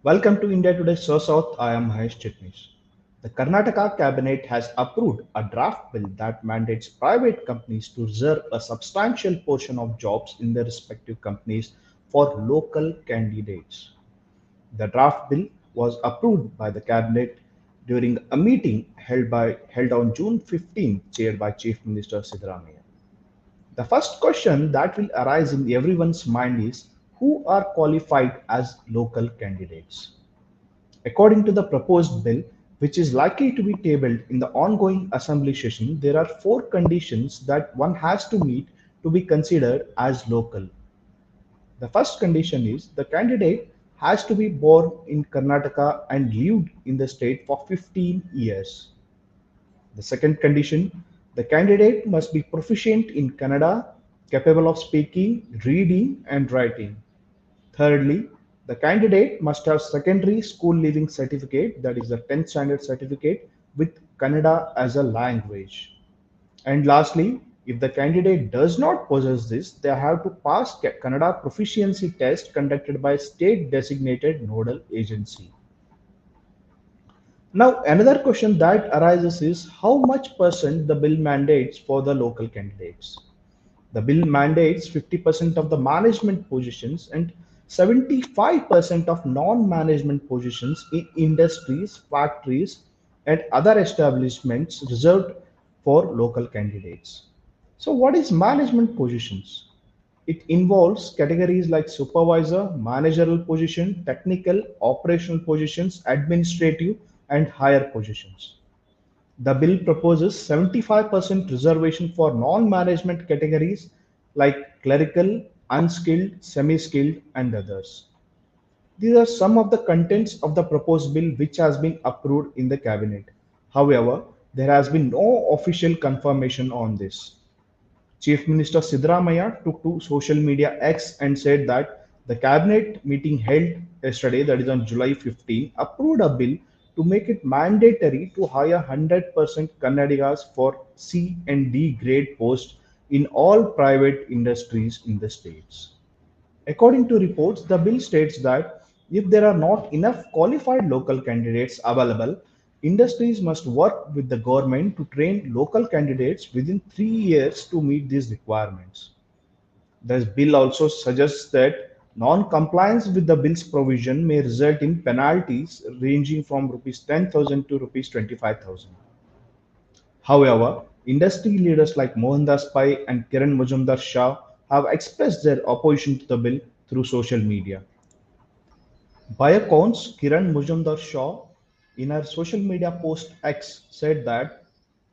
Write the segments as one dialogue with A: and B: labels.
A: Welcome to India Today SoSouth. I am Mahesh Chitnis. The Karnataka cabinet has approved a draft bill that mandates private companies to reserve a substantial portion of jobs in their respective companies for local candidates. The draft bill was approved by the cabinet during a meeting held on June 15, chaired by Chief Minister Siddaramaiah. The first question that will arise in everyone's mind is who are qualified as local candidates? According to the proposed bill, which is likely to be tabled in the ongoing assembly session, there are four conditions that one has to meet to be considered as local. The first condition is the candidate has to be born in Karnataka and lived in the state for 15 years. The second condition, the candidate must be proficient in Kannada, capable of speaking, reading, and writing. Thirdly, the candidate must have secondary school leaving certificate, that is the 10th standard certificate, with Kannada as a language. And lastly, if the candidate does not possess this, they have to pass Kannada proficiency test conducted by state designated nodal agency. Now, another question that arises is how much percent the bill mandates for the local candidates. The bill mandates 50% of the management positions and 75% of non-management positions in industries, factories, and other establishments reserved for local candidates. So, what is management positions? It involves categories like supervisor, managerial position, technical, operational positions, administrative, and higher positions. The bill proposes 75% reservation for non-management categories like clerical, unskilled, semi-skilled, and others. These are some of the contents of the proposed bill which has been approved in the cabinet. However, there has been no official confirmation on this. Chief Minister Siddaramaiah took to social media X and said that the cabinet meeting held yesterday, that is on July 15, approved a bill to make it mandatory to hire 100% Kannadigas for C and D grade posts in all private industries in the states. According to reports, the bill states that if there are not enough qualified local candidates available, industries must work with the government to train local candidates within 3 years to meet these requirements. The bill also suggests that non-compliance with the bill's provision may result in penalties ranging from Rs 10,000 to Rs 25,000. However, industry leaders like Mohandas Pai and Kiran Majumdar Shah have expressed their opposition to the bill through social media. Biocon's Kiran Majumdar Shah, in her social media post X, said that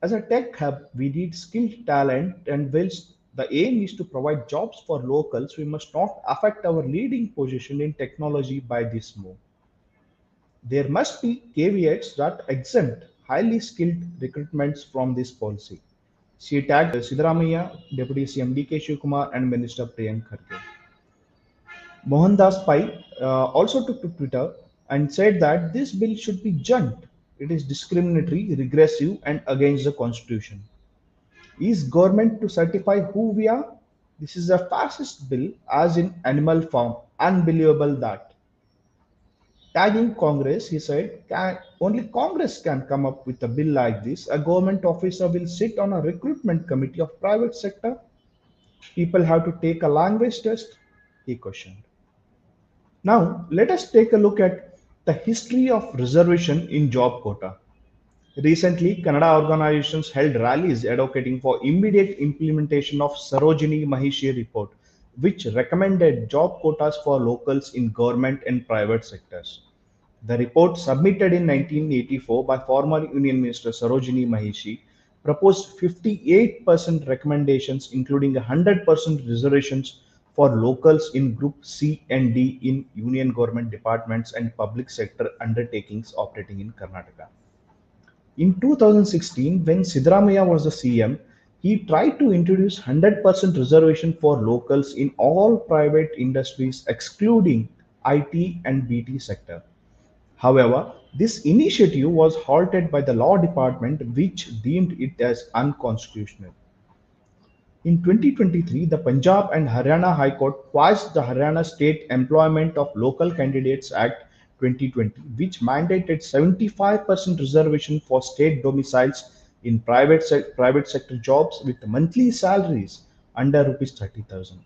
A: as a tech hub, we need skilled talent, and whilst the aim is to provide jobs for locals, we must not affect our leading position in technology by this move. There must be caveats that exempt highly skilled recruitments from this policy. She tagged Siddaramaiah, Deputy CM DK Shivkumar, and Minister Priyank Kharge. Mohandas Pai also took to Twitter and said that this bill should be junked. It is discriminatory, regressive, and against the constitution. Is government to certify who we are? This is a fascist bill, as in animal farm. Unbelievable that. Tagging Congress, he said, only Congress can come up with a bill like this. A government officer will sit on a recruitment committee of private sector. People have to take a language test, he questioned. Now, let us take a look at the history of reservation in job quota. Recently, Kannada organizations held rallies advocating for immediate implementation of Sarojini Mahishi report, which recommended job quotas for locals in government and private sectors. The report, submitted in 1984 by former Union Minister Sarojini Mahishi, proposed 58% recommendations, including 100% reservations for locals in Group C and D in union government departments and public sector undertakings operating in Karnataka. In 2016, when Siddaramaiah was the CM, he tried to introduce 100% reservation for locals in all private industries, excluding IT and BT sector. However, this initiative was halted by the law department, which deemed it as unconstitutional. In 2023, the Punjab and Haryana High Court quashed the Haryana State Employment of Local Candidates Act 2020, which mandated 75% reservation for state domiciles in private sector jobs with monthly salaries under rupees 30,000.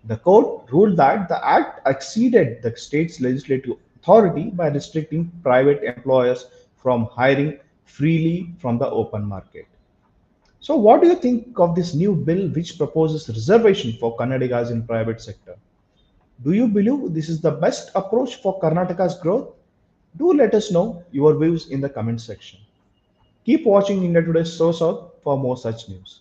A: The court ruled that the act exceeded the state's legislative authority by restricting private employers from hiring freely from the open market. So, what do you think of this new bill which proposes reservation for Kannadigas in private sector? Do you believe this is the best approach for Karnataka's growth? Do let us know your views in the comment section. Keep watching India Today's SoSouth for more such news.